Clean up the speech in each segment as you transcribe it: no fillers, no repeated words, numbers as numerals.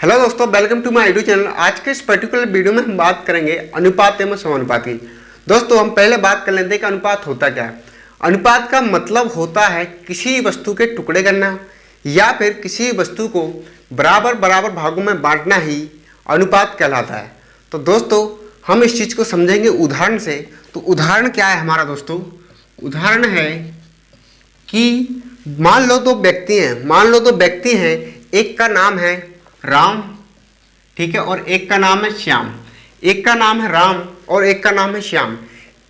Hello दोस्तों, welcome to my YouTube channel. आज के इस पर्टिकुलर वीडियो में हम बात करेंगे अनुपात एवं समानुपात की। दोस्तों, हम पहले बात कर लेते हैं कि अनुपात होता क्या है। अनुपात का मतलब होता है किसी वस्तु के टुकड़े करना या फिर किसी वस्तु को बराबर बराबर भागों में बांटना ही अनुपात कहलाता है। तो दोस्तों, हम इस चीज़ को समझेंगे उदाहरण से। तो उदाहरण क्या है हमारा दोस्तों? उदाहरण है कि मान लो दो व्यक्ति हैं, एक का नाम है राम, ठीक है, और एक का नाम है श्याम। एक का नाम है राम और एक का नाम है श्याम।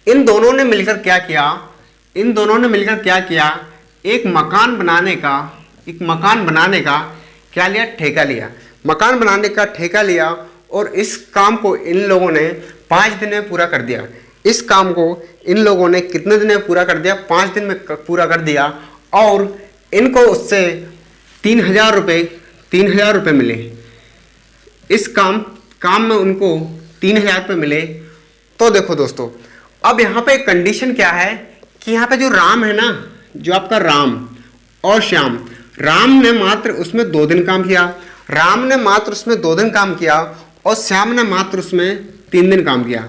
इन दोनों ने मिलकर क्या किया? एक मकान बनाने का क्या लिया? ठेका लिया। मकान बनाने का ठेका लिया और इस काम को इन लोगों ने 5 दिन में पूरा कर दिया। इस काम को इन लोगों ने कितने दिन में पूरा कर दिया? 5 दिन में पूरा कर दिया और इनको उससे 3000 रुपये मिले। इस काम में उनको 3000 रुपये मिले। तो देखो दोस्तों, अब यहाँ पे एक कंडीशन क्या है कि यहाँ पे जो राम है ना, जो आपका राम और श्याम, राम ने मात्र उसमें 2 दिन काम किया, और श्याम ने मात्र उसमें 3 दिन काम किया।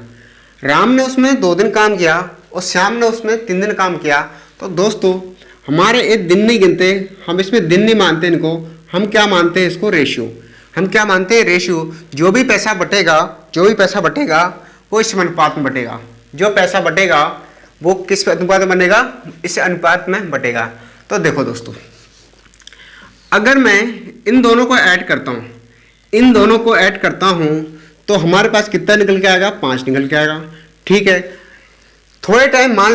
राम ने उसमें 2 दिन काम किया और श्याम ने उसमें 3 दिन काम किया। तो दोस्तों, हमारे एक दिन नहीं गिनते, हम इसमें दिन नहीं मानते इनको, हम क्या मानते हैं इसको? रेशियो। हम क्या मानते हैं? रेशियो। जो भी पैसा बटेगा वो इस अनुपात में बटेगा। जो पैसा बटेगा वो किस अनुपात में बनेगा? इस अनुपात में बटेगा। तो देखो दोस्तों, अगर मैं इन दोनों को ऐड करता हूँ तो हमारे पास कितना निकल के आएगा? 5 निकल के आएगा। ठीक है, थोड़े टाइम मान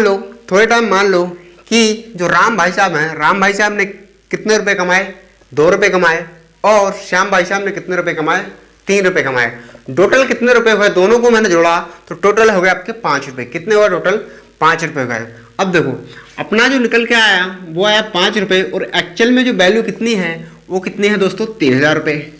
लो कि जो राम भाई साहब ने कितने रुपए कमाए? 2 रुपये कमाए। और श्याम भाई साहब ने कितने रुपए कमाए? 3 रुपये कमाए। टोटल कितने रुपए हुए? दोनों को मैंने जोड़ा तो टोटल हो गया आपके 5 रुपये। कितने हुआ टोटल? 5 रुपये गए। अब देखो, अपना जो निकल के आया वो आया 5 रुपये और एक्चुअल में जो वैल्यू कितनी है वो कितनी है दोस्तों? 3000 रुपये।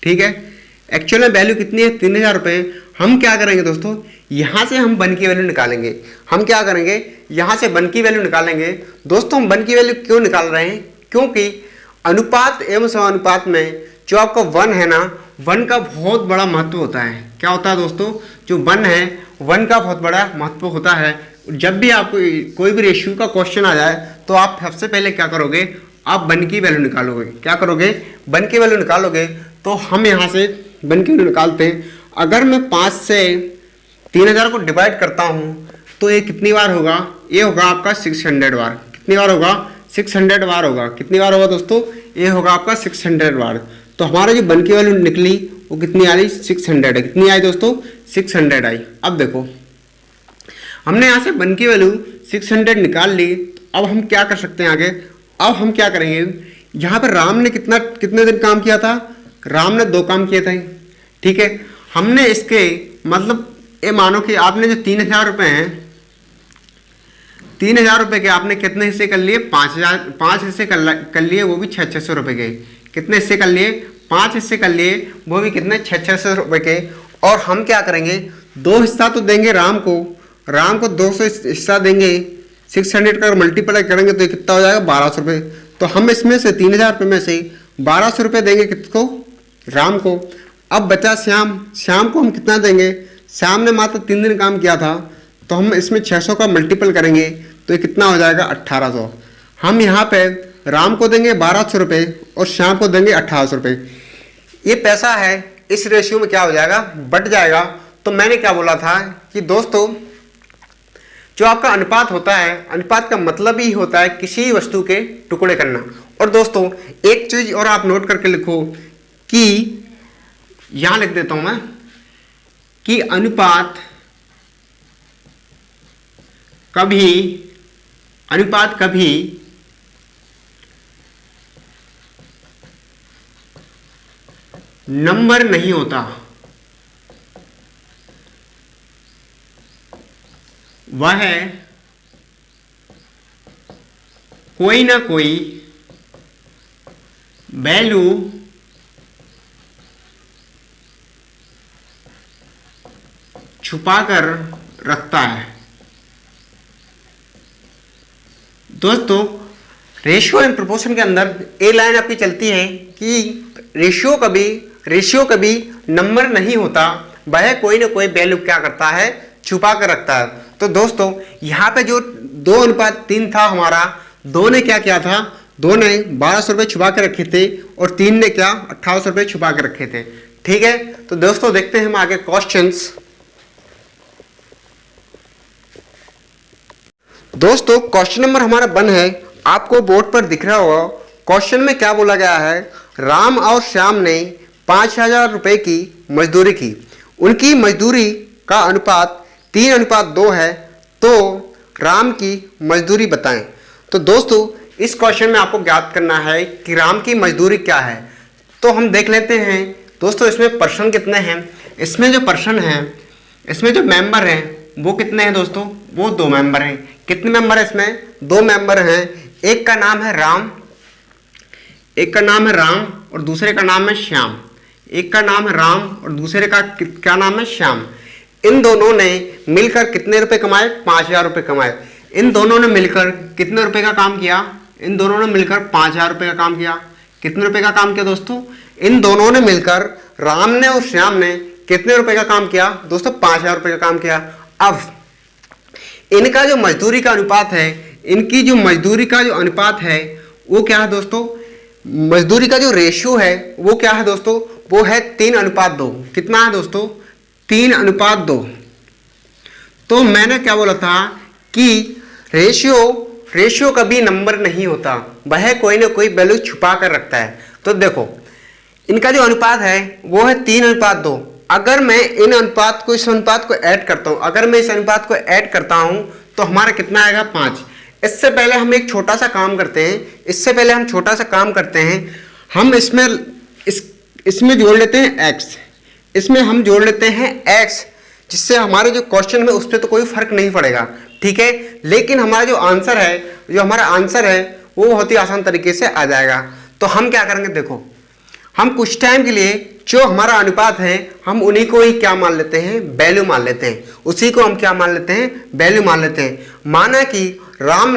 ठीक है, एक्चुअल में वैल्यू कितनी है? 3000 रुपये। हम क्या करेंगे दोस्तों? यहाँ से हम वन की वैल्यू निकालेंगे। हम क्या करेंगे? यहाँ से वन की वैल्यू निकालेंगे। दोस्तों, हम वन की वैल्यू क्यों निकाल रहे हैं? क्योंकि अनुपात एवं समानुपात में जो आपका वन है ना, वन का बहुत बड़ा महत्व होता है। क्या होता है दोस्तों? जो वन है, वन का बहुत बड़ा महत्व होता है। जब भी आपको कोई भी रेशियो का क्वेश्चन आ जाए तो आप सबसे पहले क्या करोगे? आप वन की वैल्यू निकालोगे। क्या करोगे? वन की वैल्यू निकालोगे। तो हम यहाँ से वन की वैल्यू निकालते हैं। अगर मैं 5 से 3000 को डिवाइड करता हूँ तो ये कितनी बार होगा? ये होगा आपका 600 बार। कितनी बार होगा? 600 बार होगा। कितनी बार होगा दोस्तों? ये होगा आपका 600 बार। तो हमारा जो वन की वैल्यू निकली वो कितनी आ रही? 600 है। कितनी आई दोस्तों? 600 आई। अब देखो, हमने यहाँ से वन की वैल्यू 600 निकाल ली। तो अब हम क्या कर सकते हैं आगे? अब हम क्या करेंगे? यहाँ पर राम ने कितने दिन काम किया था? राम ने 2 काम किए थे। ठीक है, हमने इसके मतलब ये मानो कि आपने जो 3000 रुपये हैं, 3000 रुपये के आपने कितने हिस्से कर लिए? 5 हिस्से कर लिए, वो भी 600 रुपये के। कितने हिस्से कर लिए? 5 हिस्से कर लिए, वो भी कितने? 600 रुपये के। और हम क्या करेंगे? 2 हिस्सा तो देंगे राम को 200 हिस्सा देंगे। 600 का मल्टीप्लाई करेंगे तो कितना हो जाएगा? 1200 रुपये। तो हम इसमें से 3000 रुपये में से 1200 रुपये देंगे किसको? राम को। अब बचा श्याम को हम कितना देंगे? श्याम ने मात्र 3 दिन काम किया था, तो हम इसमें 600 का मल्टीपल करेंगे तो ये कितना हो जाएगा? 1800। हम यहाँ पे राम को देंगे 1200 रुपये और श्याम को देंगे 1800 रुपये। ये पैसा है इस रेशियो में क्या हो जाएगा? बट जाएगा। तो मैंने क्या बोला था कि दोस्तों, जो आपका अनुपात होता है, अनुपात का मतलब ही होता है किसी वस्तु के टुकड़े करना। और दोस्तों, एक चीज और आप नोट करके लिखो कि यहां लिख देता हूं मैं कि अनुपात कभी नंबर नहीं होता। वह कोई ना कोई वैल्यू छुपाकर रखता है। दोस्तों, रेशियो एंड प्रोपोर्शन के अंदर एक लाइन आपकी चलती है कि रेशियो कभी रेशियो कभी नंबर नहीं होता, वह कोई ना कोई वैल्यू क्या करता है, छुपा कर रखता है। तो दोस्तों यहाँ पे जो 2:3 था हमारा, 2 ने क्या किया था, 2 ने 1200 रुपये छुपा के रखे थे और 3 ने क्या 1800 रुपये छुपा के रखे थे। ठीक है, तो दोस्तों देखते हैं हम आगे क्वेश्चंस। दोस्तों क्वेश्चन नंबर हमारा 1 है, आपको बोर्ड पर दिख रहा होगा। क्वेश्चन में क्या बोला गया है, राम और श्याम ने 5000 रुपये की मजदूरी की, उनकी मजदूरी का अनुपात 3:2 है, तो राम की मजदूरी बताएं। तो दोस्तों इस क्वेश्चन में आपको ज्ञात करना है कि राम की मजदूरी क्या है। तो हम देख लेते हैं दोस्तों, इसमें पर्सन कितने हैं। इसमें जो पर्सन हैं, इसमें जो मेंबर हैं वो कितने हैं दोस्तों, वो 2 मेंबर हैं। कितने मेंबर है इसमें, 2 मेंबर हैं। एक का नाम है राम, एक का नाम है राम और दूसरे का नाम है श्याम। एक का नाम है राम और दूसरे का क्या नाम है, श्याम। इन दोनों ने मिलकर कितने रुपए कमाए, 5000 रुपये कमाए। इन दोनों ने मिलकर कितने रुपए का काम किया, इन दोनों ने मिलकर 5000 रुपये का काम किया। कितने रुपए का काम किया दोस्तों, इन दोनों ने मिलकर, राम ने और श्याम ने कितने रुपए का काम किया दोस्तों, 5000 रुपये का काम किया। अब इनका जो मजदूरी का अनुपात है, इनकी जो मजदूरी का जो अनुपात है वो क्या है दोस्तों, मजदूरी का जो रेशियो है वो क्या है दोस्तों, वो है 3:2। कितना है दोस्तों, 3:2। तो मैंने क्या बोला था कि रेशियो कभी नंबर नहीं होता, वह कोई ना कोई वैल्यू छुपा कर रखता है। तो देखो इनका जो अनुपात है वो है 3:2। अगर मैं इन अनुपात को, इस अनुपात को ऐड करता हूँ, अगर मैं इस अनुपात को ऐड करता हूँ तो हमारा कितना आएगा, 5। इससे पहले हम एक छोटा सा काम करते हैं, इससे पहले हम छोटा सा काम करते हैं, हम इसमें जोड़ लेते हैं x, इसमें हम जोड़ लेते हैं x, जिससे हमारे जो क्वेश्चन में उस पर तो कोई फर्क नहीं पड़ेगा। ठीक है, लेकिन हमारा जो आंसर है, वो बहुत ही आसान तरीके से आ जाएगा। तो हम क्या करेंगे, देखो हम कुछ टाइम के लिए जो हमारा अनुपात है हम उन्हीं को ही क्या मान लेते हैं, वैल्यू मान लेते हैं। उसी को हम क्या मान लेते हैं, वैल्यू मान लेते हैं। माना कि राम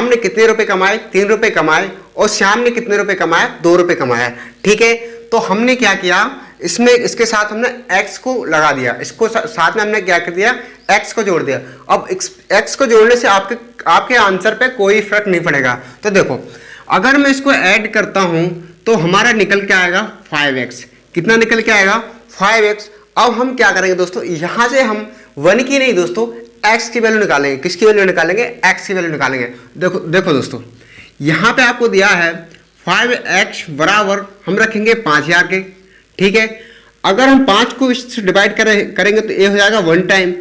ने कितने रुपए कमाए, 3 रुपए कमाए, और श्याम ने कितने रुपए कमाए, 2 रुपए कमाया। ठीक है, तो हमने क्या किया, इसमें इसके साथ हमने x को लगा दिया, इसको साथ में हमने क्या कर दिया, x को जोड़ दिया। अब x को जोड़ने से आपके आंसर पे कोई फर्क नहीं पड़ेगा। तो देखो अगर मैं इसको ऐड करता हूं तो हमारा निकल के आएगा 5x। कितना निकल के आएगा, 5x। अब हम क्या करेंगे दोस्तों, यहां से हम 1 की नहीं दोस्तों x की वैल्यू निकालेंगे। किसकी वैल्यू निकालेंगे, x की वैल्यू निकालेंगे। देखो दोस्तों यहां पे आपको दिया है 5x बराबर हम रखेंगे 5000 के। ठीक है, अगर हम 5 को इससे डिवाइड करेंगे तो ये हो जाएगा 1 टाइम।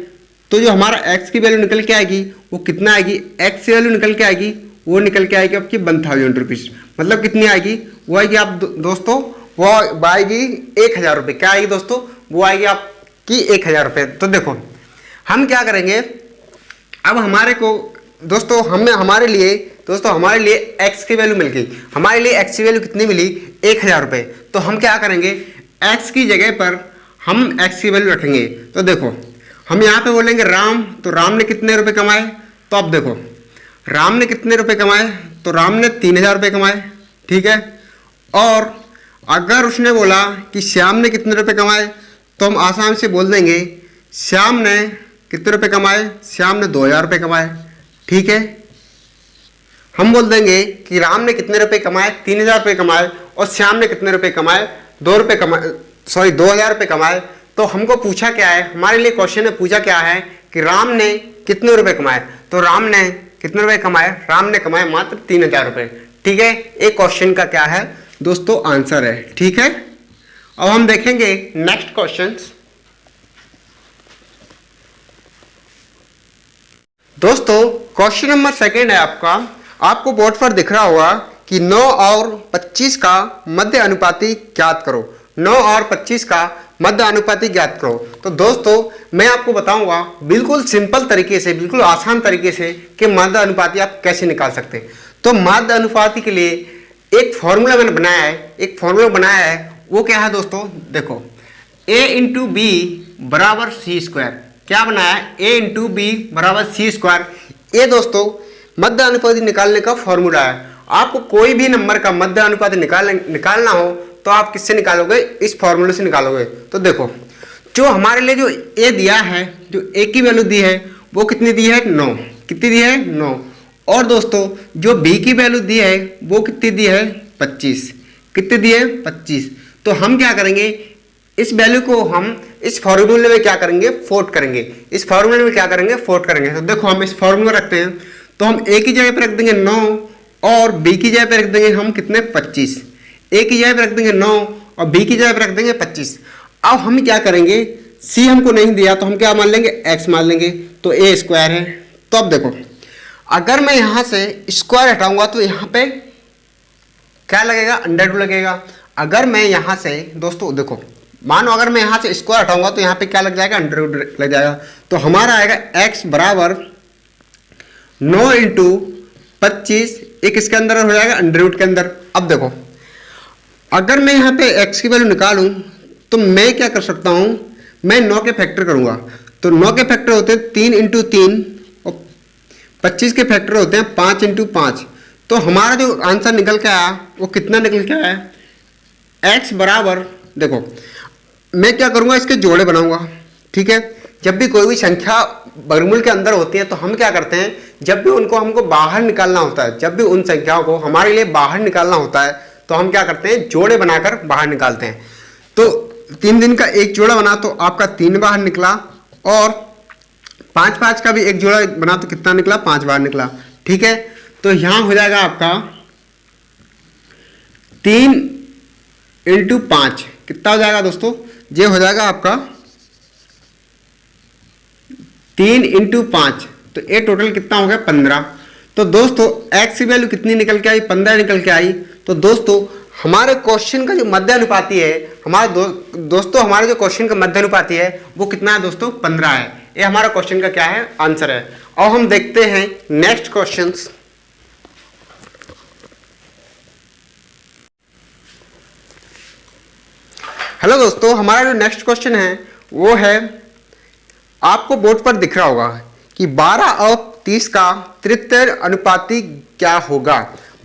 तो जो हमारा x की वैल्यू निकल के आएगी वो कितना आएगी, x की वैल्यू निकल के आएगी, वो निकल के आएगी आपकी 1000 रुपीज़। मतलब कितनी आएगी, वो आएगी आप दोस्तों, वो आएगी 1000 रुपये। क्या आएगी दोस्तों, वो आएगी आपकी 1000 रुपये। तो देखो हम क्या करेंगे, अब हमारे को दोस्तों हमारे लिए x की वैल्यू मिल गई। हमारे लिए x की वैल्यू कितनी मिली, 1000 रुपये। तो हम क्या करेंगे, x की जगह पर हम x की वैल्यू रखेंगे। तो देखो हम यहाँ पे बोलेंगे राम, तो राम ने कितने रुपए कमाए। तो अब देखो राम ने कितने रुपए कमाए, तो राम ने 3000 रुपये कमाए। ठीक है, और अगर उसने बोला कि श्याम ने कितने रुपए कमाए, तो हम आसानी से बोल देंगे श्याम ने कितने रुपए कमाए, श्याम ने 2000 रुपये कमाए। ठीक है, हम बोल देंगे कि राम ने कितने रुपए कमाए, 3000 रुपये कमाए, और श्याम ने कितने रुपए कमाए, 2000 रुपये कमाए। तो हमको पूछा क्या है, हमारे लिए क्वेश्चन में पूछा क्या है कि राम ने कितने रुपए कमाए। तो राम ने कितने रुपए कमाए, राम ने कमाए मात्र 3000 रुपये। ठीक है, एक क्वेश्चन का क्या है दोस्तों, आंसर है। ठीक है, अब हम देखेंगे नेक्स्ट क्वेश्चन। दोस्तों क्वेश्चन नंबर 2 है आपका, आपको बोर्ड पर दिख रहा होगा कि 9 और 25 का मध्य अनुपाती ज्ञात करो। 9 और 25 का मध्य अनुपाती ज्ञात करो। तो दोस्तों मैं आपको बताऊंगा बिल्कुल सिंपल तरीके से, बिल्कुल आसान तरीके से कि मध्य अनुपाती आप कैसे निकाल सकते हैं। तो मध्य अनुपाती के लिए एक फॉर्मूला मैंने बनाया है, वो क्या है दोस्तों, देखो a/b बराबर c²। क्या बनाया है, a/b बराबर c²। ये दोस्तों मध्य अनुपाती निकालने का फॉर्मूला है। आपको कोई भी नंबर का मध्य अनुपाती निकालना हो तो आप किससे निकालोगे, इस फॉर्मूले से निकालोगे। तो देखो जो हमारे लिए जो ए दिया है, जो ए की वैल्यू दी है वो कितनी दी है, 9। कितनी दी है, 9। और दोस्तों जो बी की वैल्यू दी है वो कितनी दी है, 25। कितनी दी है, 25। तो हम क्या करेंगे, इस वैल्यू को हम इस फॉर्मूले में क्या करेंगे, फोर्ट करेंगे। इस फॉर्मूले में क्या करेंगे, फोर्ट करेंगे। तो देखो हम इस फॉर्मूला रखते हैं, तो हम ए की जगह पर रख देंगे 9 और बी की जगह पर रख देंगे हम कितने, 25। ए की जगह पर रख देंगे 9 और बी की जगह पर रख देंगे 25। अब हम क्या करेंगे, सी हमको नहीं दिया तो हम क्या मान लेंगे, एक्स मान लेंगे, तो ए स्क्वायर है। तो अब देखो अगर मैं यहाँ से स्क्वायर हटाऊंगा तो यहाँ पे क्या लगेगा, अंडर रूट लगेगा। अगर मैं यहाँ से दोस्तों देखो मानो अगर मैं यहाँ से स्क्वायर हटाऊंगा तो यहाँ पे क्या लग जाएगा, अंडर रूट लग जाएगा। तो हमारा आएगा x बराबर 9 इंटू 25, एक इसके अंदर हो जाएगा अंडर रूट के अंदर। अब देखो अगर मैं यहाँ पे x की वैल्यू निकालूं तो मैं क्या कर सकता हूँ, मैं 9 के फैक्टर करूँगा। तो 9 के फैक्टर होते हैं 3 इंटू 3 और 25 के फैक्टर होते हैं 5 इंटू 5। तो हमारा जो आंसर निकल के आया वो कितना निकल के आया, x बराबर, देखो मैं क्या करूँगा, इसके जोड़े बनाऊँगा। ठीक है, जब भी कोई भी संख्या वर्गमूल के अंदर होती है तो हम क्या करते हैं, जब भी उनको हमको बाहर निकालना होता है, जब भी उन संख्याओं को हमारे लिए बाहर निकालना होता है तो हम क्या करते हैं, जोड़े बनाकर बाहर निकालते हैं। तो 3 दिन का एक जोड़ा बना तो आपका 3 बाहर निकला, और 5 का भी एक जोड़ा बना तो कितना निकला, 5 बाहर निकला। ठीक है, तो यहाँ हो जाएगा आपका 3 इंटू 5 कितना हो जाएगा दोस्तों, ये हो जाएगा आपका 3 इंटू 5, तो ये टोटल कितना हो गया, 15। तो दोस्तों x की वैल्यू कितनी निकल के आई, 15 निकल के आई। तो दोस्तों हमारे क्वेश्चन का जो मध्य अनुपाती है, हमारे दोस्तों हमारे जो क्वेश्चन का मध्य अनुपाती है वो कितना है दोस्तों, 15 है। ये हमारा क्वेश्चन का क्या है, आंसर है। और हम देखते हैं नेक्स्ट क्वेश्चन। हेलो दोस्तों, हमारा जो नेक्स्ट क्वेश्चन है वो है, आपको बोर्ड पर दिख रहा होगा कि 12 और 30 का तृतीय अनुपाती क्या होगा।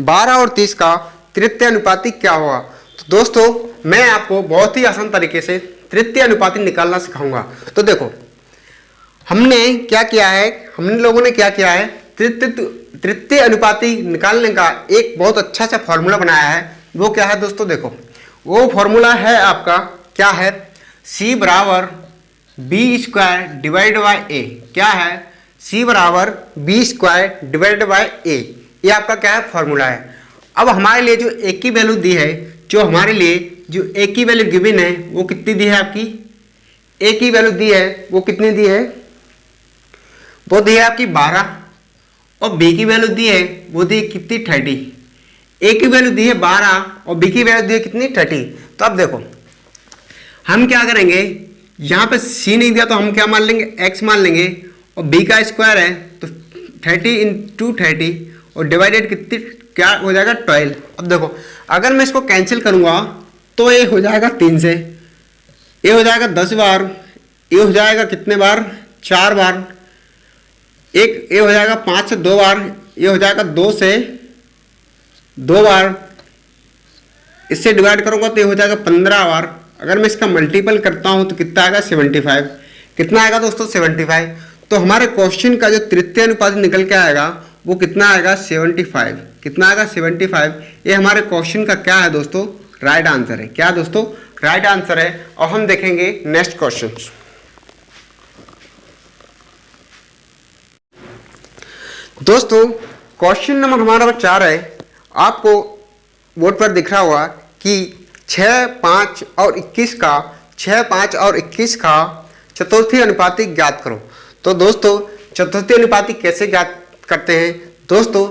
12 और 30 का तृतीय अनुपाती क्या होगा। तो दोस्तों मैं आपको बहुत ही आसान तरीके से तृतीय अनुपाती निकालना सिखाऊंगा। तो देखो हमने क्या किया है, हमने लोगों ने क्या किया है, तृतीय अनुपाती निकालने का एक बहुत अच्छा सा फॉर्मूला बनाया है। वो क्या है दोस्तों, देखो वो फॉर्मूला है आपका क्या है, c बराबर बी स्क्वायर डिवाइड बाई ए। क्या है, c बराबर बी स्क्वायर डिवाइड बाई ए, ये आपका क्या है, फॉर्मूला है। अब हमारे लिए जो ए की वैल्यू दी है, जो हमारे लिए जो ए की वैल्यू गिवन है वो कितनी दी है, आपकी ए की वैल्यू दी है वो कितनी दी है, वो दी है आपकी 12, और बी की वैल्यू दी है वो दी है कितनी, 30। ए की वैल्यू दी है 12 और बी की वैल्यू दी है कितनी, 30। तो अब देखो हम क्या करेंगे, यहाँ पे सी नहीं दिया तो हम क्या मान लेंगे, एक्स मान लेंगे, और बी का स्क्वायर है तो 30 इंटू 30 और डिवाइडेड कितनी, क्या हो जाएगा, 12। अब देखो अगर मैं इसको कैंसिल करूँगा तो ये हो जाएगा 3 से, ये हो जाएगा 10 बार, ये हो जाएगा कितने बार, 4 बार, एक ये हो जाएगा 5 से 2 बार, ये हो जाएगा 2 से 2 बार, इससे डिवाइड करूँगा तो ये हो जाएगा 15 बार। अगर मैं इसका मल्टीपल करता हूँ तो कितना आएगा, 75। कितना आएगा दोस्तों, 75। तो हमारे क्वेश्चन का जो तृतीय अनुपाती निकल के आएगा वो कितना आएगा, 75। कितना आएगा, 75। ये हमारे क्वेश्चन का क्या है दोस्तों, राइट आंसर है। क्या दोस्तों, राइट आंसर है। और हम देखेंगे नेक्स्ट क्वेश्चन। दोस्तों क्वेश्चन नंबर हमारा 4 है, आपको बोर्ड पर दिख रहा होगा कि 6, 5 और 21 का 6, 5 और 21 का चतुर्थी अनुपाती ज्ञात करो। तो दोस्तों चतुर्थी अनुपाती कैसे ज्ञात करते हैं दोस्तों,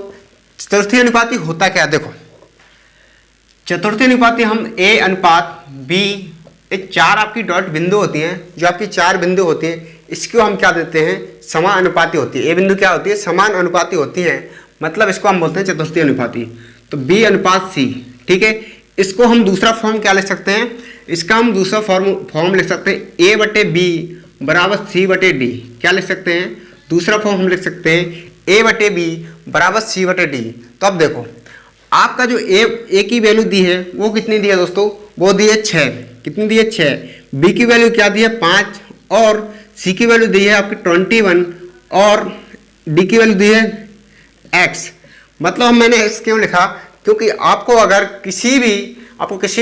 चतुर्थी अनुपाती होता क्या, देखो चतुर्थी अनुपाती हम a अनुपात b, ये 4 आपकी डॉट बिंदु होती हैं, जो आपकी 4 बिंदु होती हैं, इसको हम क्या देते हैं, समान अनुपाती होती है। a बिंदु क्या होती है, समान अनुपाती होती है, मतलब इसको हम बोलते हैं चतुर्थी अनुपाती। तो b अनुपात c, ठीक है। इसको हम दूसरा फॉर्म क्या लिख सकते हैं, इसका हम दूसरा फॉर्म लिख सकते हैं, a बटे बी बराबर c बटे डी। क्या लिख सकते हैं, दूसरा फॉर्म हम लिख सकते हैं a बटे बी बराबर c बटे डी। तो अब देखो आपका जो ए की वैल्यू दी है वो कितनी दी है दोस्तों, वो दी है 6, कितनी दी है 6। बी की वैल्यू क्या दी है 5 और सी की वैल्यू दी है आपकी 21 और डी की वैल्यू दी है x। मतलब मैंने x क्यों लिखा, क्योंकि आपको अगर किसी भी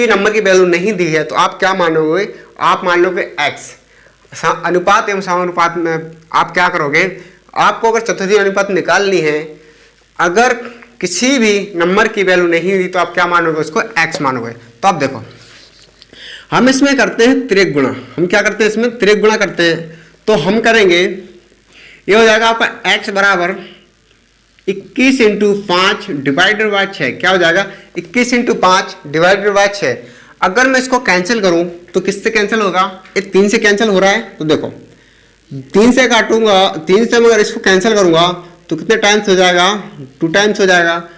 नंबर की वैल्यू नहीं दी है तो आप क्या मानोगे, आप मान लोगे x। अनुपात एवं समानुपात में आप क्या करोगे, आपको अगर चतुर्थी अनुपात निकालनी है, अगर किसी भी नंबर की वैल्यू नहीं दी तो आप क्या मानोगे, उसको x मानोगे। तो आप देखो हम इसमें करते हैं त्रिक गुणा, हम क्या करते हैं इसमें त्रिक गुणा करते हैं। तो हम करेंगे, ये हो जाएगा आपका x बराबर 21 इंटू 5 डिवाइडेड बाय 6। क्या हो जाएगा 21 इंटू 5 डिवाइडेड बाय 6। अगर मैं इसको कैंसिल करूं तो किससे कैंसिल होगा, ये 3 से कैंसिल हो रहा है। तो देखो 3 से काटूंगा, 3 से अगर इसको कैंसिल करूंगा तो कितने टाइम्स हो जाएगा, 2 टाइम्स हो जाएगा।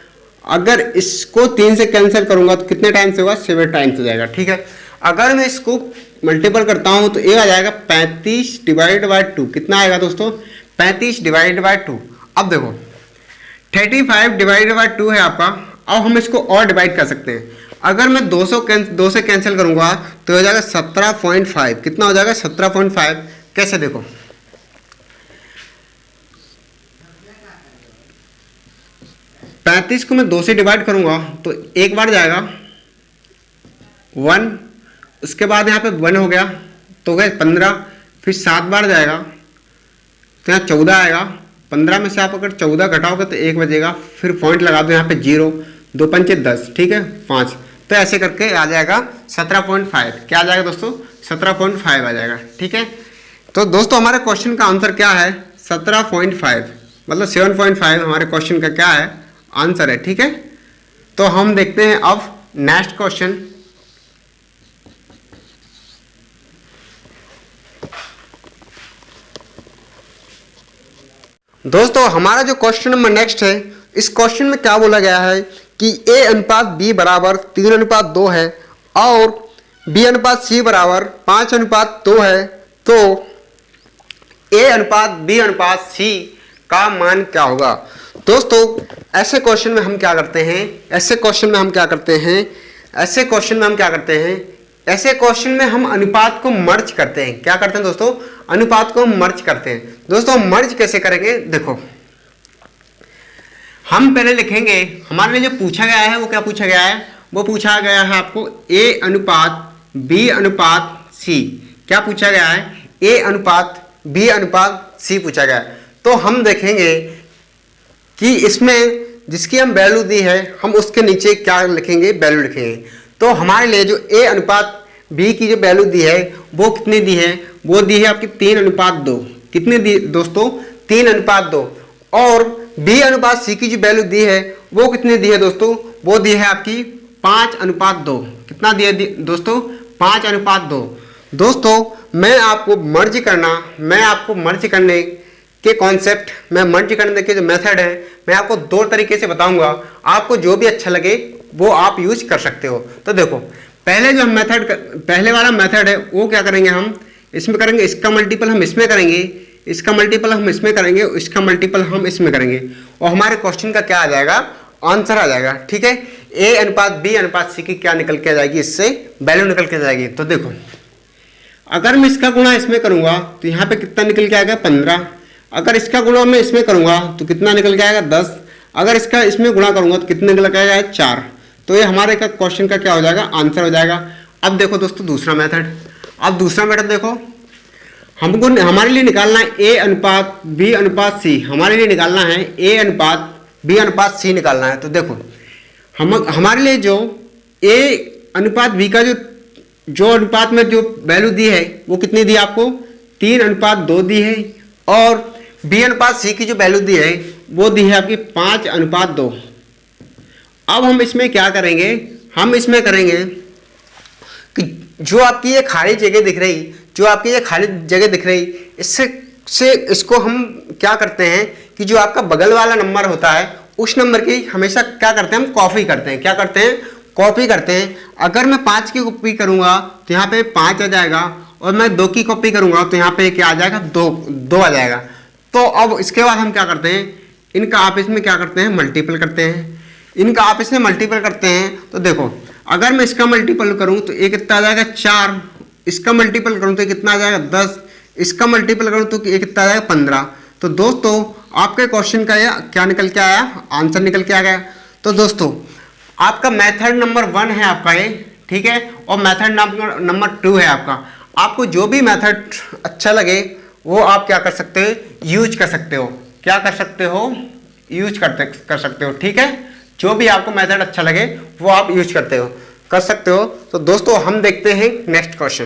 अगर इसको 3 से कैंसिल करूंगा तो कितने टाइम्स होगा, 7 टाइम्स हो जाएगा। ठीक है, अगर मैं इसको मल्टीपल करता हूं तो ये आ जाएगा 35 डिवाइड बाय 2। कितना आएगा दोस्तों, 35 डिवाइड बाय 2। अब देखो 35 डिवाइड बाय 2 है आपका। अब हम इसको और डिवाइड कर सकते हैं। अगर मैं 2 से कैंसिल करूंगा तो हो जाएगा 17.5। कितना हो जाएगा 17.5। कैसे देखो, पैंतीस को मैं 2 से डिवाइड करूंगा तो एक बार जाएगा 1, उसके बाद यहाँ पे 1 हो गया तो गए 15, फिर 7 बार जाएगा तो यहाँ 14 आएगा। 15 में से आप अगर 14 घटाओगे तो 1 बजेगा, फिर पॉइंट लगा दो यहाँ पे 0, 2 पंचे 10, ठीक है 5। तो ऐसे करके आ जाएगा 17.5। क्या आ जाएगा दोस्तों, 17.5 आ जाएगा। ठीक है, तो दोस्तों हमारे क्वेश्चन का आंसर क्या है, 17.5 मतलब 7.5 हमारे क्वेश्चन का क्या है, आंसर है। ठीक है, तो हम देखते हैं अब नेक्स्ट क्वेश्चन। दोस्तों हमारा जो क्वेश्चन नंबर नेक्स्ट है, इस क्वेश्चन में क्या बोला गया है कि a अनुपात b बराबर 3:2 है और b अनुपात c बराबर 5:2 है। तो a अनुपात b अनुपात c का मान क्या होगा। दोस्तों ऐसे क्वेश्चन में हम क्या करते हैं, ऐसे क्वेश्चन में हम क्या करते हैं, हम अनुपात को मर्ज करते हैं। क्या करते हैं दोस्तों, अनुपात को मर्ज करते हैं। दोस्तों मर्ज कैसे करेंगे, देखो हम पहले लिखेंगे, हमारे लिए जो पूछा गया है वो क्या पूछा गया है, वो पूछा गया है आपको a अनुपात b अनुपात c। क्या पूछा गया है, a अनुपात b अनुपात c पूछा गया है। तो हम देखेंगे कि इसमें जिसकी हम वैल्यू दी है हम उसके नीचे क्या लिखेंगे, वैल्यू लिखेंगे। तो हमारे लिए जो a अनुपात b की जो वैल्यू दी है वो कितनी दी है, वो दी है आपकी 3:2। कितनी दी दोस्तों, 3:2। और b अनुपात c की जो वैल्यू दी है वो कितनी दी है दोस्तों, वो दी है आपकी 5:2। कितना दी है दोस्तों, 5:2। दोस्तों मैं आपको मर्ज करने के कॉन्सेप्ट, मैं मर्ज करने के जो मेथड है मैं आपको 2 तरीके से बताऊंगा। आपको जो भी अच्छा लगे वो आप यूज कर सकते हो। तो देखो पहले वाला मेथड है वो क्या करेंगे, हम इसमें करेंगे, इसका मल्टीपल हम इसमें करेंगे, इसका मल्टीपल हम इसमें करेंगे, इसका मल्टीपल हम इसमें करेंगे और हमारे क्वेश्चन का क्या आ जाएगा, आंसर आ जाएगा। ठीक है, a अनुपात b अनुपात c की क्या निकल के आ जाएगी, इससे वैल्यू निकल के आ जाएगी। तो देखो अगर मैं इसका गुणा इसमें करूंगा तो यहाँ पे कितना निकल के आएगा, 15। अगर इसका गुणा मैं इसमें करूंगा तो कितना निकल के आएगा, 10। अगर इसका इसमें गुणा करूंगा तो कितने निकल के आएगा, 4। तो ये हमारे का क्वेश्चन का क्या हो जाएगा, आंसर हो जाएगा। अब देखो दोस्तों दूसरा मेथड, अब दूसरा मेथड देखो, हमको हमारे लिए निकालना है a अनुपात b अनुपात c। हमारे लिए निकालना है a अनुपात b अनुपात c निकालना है। तो देखो हमारे लिए जो a अनुपात b का जो अनुपात में जो वैल्यू दी है वो कितनी दी आपको, 3:2 दी है और b अनुपात c की जो वैल्यू दी है वो दी है आपकी 5:2। अब हम इसमें क्या करेंगे, हम इसमें करेंगे कि जो आपकी ये खाली जगह दिख रही, इससे इसको हम क्या करते हैं कि जो आपका बगल वाला नंबर होता है उस नंबर की हमेशा क्या करते हैं, हम कॉपी करते हैं। क्या करते हैं, कॉपी करते हैं। अगर मैं 5 की कॉपी करूंगा तो यहाँ पे 5 आ जाएगा और मैं 2 की कॉपी करूंगा तो यहाँ पे क्या आ जाएगा, 2 आ जाएगा। तो अब इसके बाद हम क्या करते हैं, इनका आपस में क्या करते हैं, मल्टीपल करते हैं। इनका आपस में मल्टीपल करते हैं। तो देखो अगर मैं इसका मल्टीपल करूँ तो ये कितना आ जाएगा 4, इसका मल्टीपल करूँ तो कितना आ जाएगा 10, इसका मल्टीपल करूँ तो ये कितना आ जाएगा 15। तो दोस्तों आपके क्वेश्चन का ये क्या निकल के आया, आंसर निकल के आ गया। तो दोस्तों आपका मेथड नंबर 1 है आपका ये, ठीक है, और मेथड नंबर 2 है आपका। आपको जो भी मेथड अच्छा लगे वो आप क्या कर सकते हो, यूज कर सकते हो। क्या कर सकते हो, यूज कर सकते हो, ठीक है। जो भी आपको मेथड अच्छा लगे वो आप यूज कर सकते हो। तो दोस्तों हम देखते हैं नेक्स्ट क्वेश्चन।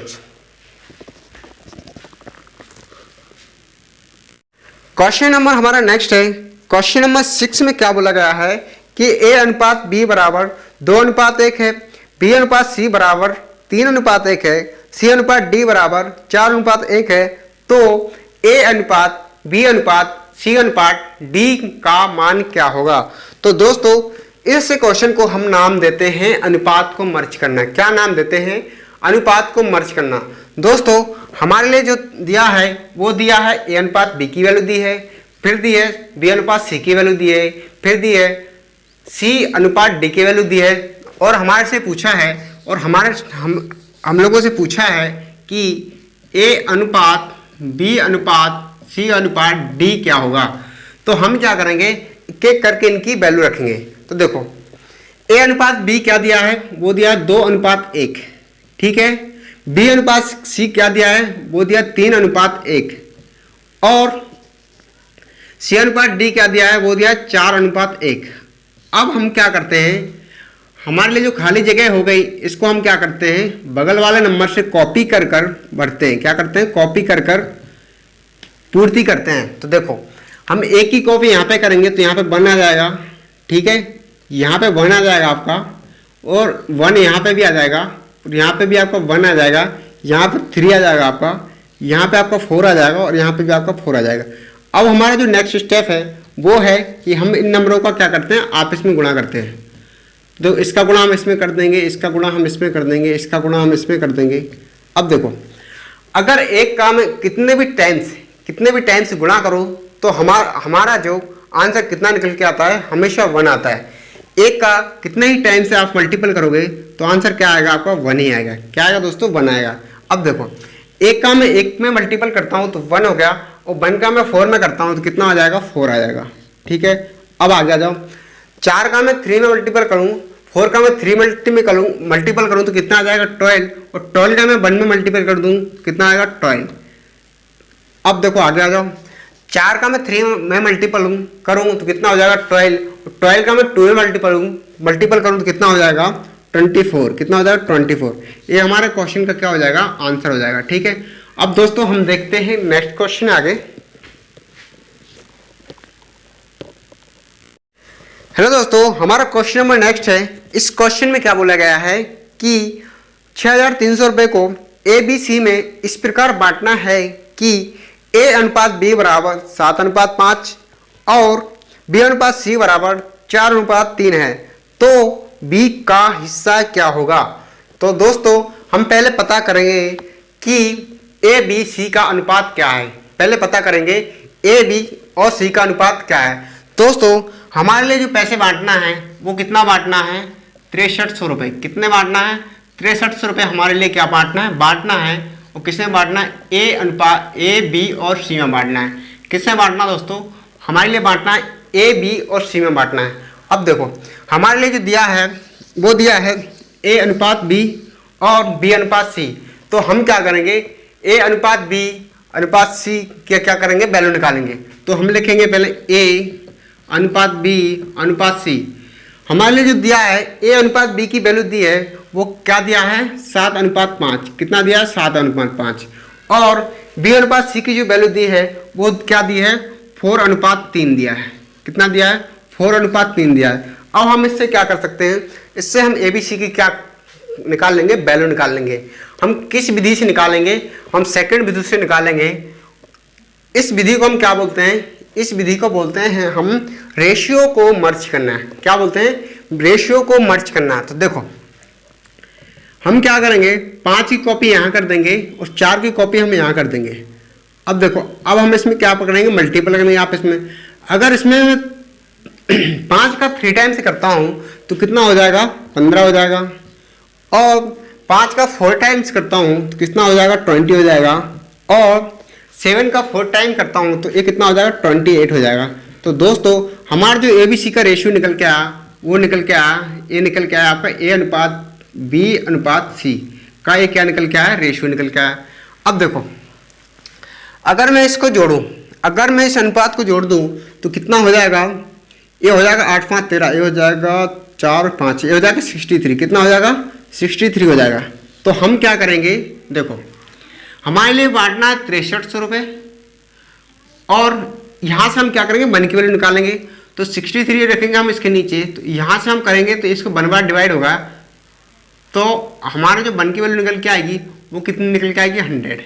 क्वेश्चन नंबर हमारा नेक्स्ट है, क्वेश्चन नंबर 6 में क्या बोला गया है कि a अनुपात b बराबर 2:1 है, b अनुपात c बराबर 3:1 है, c अनुपात d बराबर 4:1 है। तो a अनुपात b अनुपात c अनुपात d का मान क्या होगा। तो दोस्तों इस क्वेश्चन को हम नाम देते हैं अनुपात को मर्ज करना। क्या नाम देते हैं, अनुपात को मर्ज करना। दोस्तों हमारे लिए जो दिया है वो दिया है a अनुपात b की वैल्यू दी है, फिर दी है b अनुपात c की वैल्यू दी है, फिर दी है c अनुपात d की वैल्यू दी है, और हमारे से पूछा है और हम लोगों से पूछा है कि a अनुपात b अनुपात c अनुपात d क्या होगा। तो हम क्या करेंगे, एक एक करके इनकी वैल्यू रखेंगे। तो देखो a अनुपात b क्या दिया है, वो दिया 2:1, ठीक है। b अनुपात c क्या दिया है, वो दिया 3:1, और c अनुपात d क्या दिया है, वो दिया 4:1। अब हम क्या करते हैं, हमारे लिए जो खाली जगह हो गई इसको हम क्या करते हैं, बगल वाले नंबर से कॉपी कर भरते हैं। क्या करते हैं, कॉपी कर पूर्ति करते हैं। तो देखो हम एक ही कॉपी यहाँ पे करेंगे तो यहाँ पे 1 आ जाएगा, ठीक है, यहाँ पे 1 आ जाएगा आपका, और 1 यहाँ पे भी आ जाएगा, और यहाँ पे भी आपका 1 आ जाएगा, यहाँ पे 3 आ जाएगा आपका, यहाँ पे आपका 4 आ जाएगा, और यहाँ पे भी आपका 4 आ जाएगा। अब हमारा जो नेक्स्ट स्टेप है वो है कि हम इन नंबरों का क्या करते हैं, आपस में गुणा करते हैं। तो इसका गुणा हम इसमें कर देंगे, इसका गुणा हम इसमें कर देंगे, इसका गुणा हम इसमें कर देंगे। अब देखो अगर एक का में कितने भी टाइम्स गुणा करो तो हमारा जो आंसर कितना निकल के आता है, हमेशा 1 आता है। एक का कितने ही टाइम से आप मल्टीपल करोगे तो आंसर क्या आएगा, आपका 1 ही आएगा। क्या आएगा दोस्तों, 1 आएगा। अब देखो एक का मैं 1 में मल्टीपल करता हूँ तो 1 हो गया, और 1 का मैं 4 में करता हूँ तो कितना आ जाएगा, 4 आ जाएगा, ठीक है। अब आगे आ जाओ, 4 का मैं 3 में मल्टीपल करूँ, 4 का मैं 3 मल्टीपल करूँ तो कितना आ जाएगा, 12, और 12 का मैं 1 में मल्टीपल कर दूँ कितना आएगा, 12। अब देखो आगे आ जाओ, 4 का मैं 3 में मल्टीपल करूँ तो कितना हो जाएगा, 12, और 12 का मैं 2 में मल्टीपल करूँ तो कितना हो जाएगा, 24। कितना हो जाएगा, 24। ये हमारे क्वेश्चन का क्या हो जाएगा, आंसर हो जाएगा, ठीक है। अब दोस्तों हम देखते हैं नेक्स्ट क्वेश्चन आगे। हेलो दोस्तों, हमारा क्वेश्चन नंबर नेक्स्ट है। इस क्वेश्चन में क्या बोला गया है कि 6300 रुपये को ABC में इस प्रकार बांटना है कि A अनुपात B बराबर 7:5 और B अनुपात C बराबर 4:3 है। तो B का हिस्सा क्या होगा। तो दोस्तों हम पहले पता करेंगे कि A B C का अनुपात क्या है। पहले पता करेंगे A B और C का अनुपात क्या है। दोस्तों हमारे लिए जो पैसे बांटना है वो कितना बांटना है, 6300 रुपये। कितने बांटना है, 6300 रुपये हमारे लिए क्या बांटना है और किसमें बांटना है, A B और C में बांटना है। किसमें बांटना दोस्तों, हमारे लिए बांटना है A B और C में बांटना है। अब देखो हमारे लिए जो दिया है वो दिया है A अनुपात B और B अनुपात C। तो हम क्या करेंगे, A अनुपात B अनुपात C क्या करेंगे, वैल्यू निकालेंगे। तो हम लिखेंगे पहले A अनुपात B अनुपात C। हमारे लिए जो दिया है A अनुपात B की वैल्यू दी है वो क्या दिया है, 7:5। कितना दिया है, 7:5। और B अनुपात C की जो वैल्यू दी है वो क्या दी है, 4:3 दिया है। कितना दिया है, 4:3 दिया है। अब हम इससे क्या कर सकते हैं, इससे हम ABC की क्या निकाल लेंगे, वैल्यू निकाल लेंगे। हम किस विधि से निकालेंगे, हम सेकंड विधि से निकालेंगे। इस विधि को हम क्या बोलते हैं, इस विधि को बोलते हैं हम रेशियो को मर्ज करना है। क्या बोलते हैं, रेशियो को मर्ज करना है। तो देखो हम क्या करेंगे, 5 की कॉपी यहाँ कर देंगे और 4 की कॉपी हम यहाँ कर देंगे। अब देखो अब हम इसमें क्या पकड़ेंगे, मल्टीपल करेंगे आपस में। अगर इसमें 5 का 3 टाइम से करता हूँ तो कितना हो जाएगा, 15 हो जाएगा। और 5 का 4 टाइम्स करता हूँ तो कितना हो जाएगा 20 हो जाएगा, और 7 का 4 टाइम करता हूँ तो ये कितना हो जाएगा 28 हो जाएगा। तो दोस्तों हमारा जो ABC का रेशियो निकल के आया वो निकल के आया, ये निकल के आया आपका A/B/C का ये क्या निकल के आया, रेशियो निकल के आया। अब देखो अगर मैं इसको जोड़ूं, अगर मैं इस अनुपात को जोड़ दूं तो कितना हो जाएगा, ये हो जाएगा 8 5 13, ये हो जाएगा 4 5, ये हो जाएगा 63, कितना हो जाएगा 63 हो जाएगा। तो हम क्या करेंगे, देखो हमारे लिए बांटना है 6300 रुपये, और यहाँ से हम क्या करेंगे 1 की वैल्यू निकालेंगे। तो 63 रखेंगे हम इसके नीचे, तो यहाँ से हम करेंगे तो इसको 1 बार डिवाइड होगा, तो हमारा जो 1 की वैल्यू निकल के आएगी वो कितनी निकल के आएगी 100।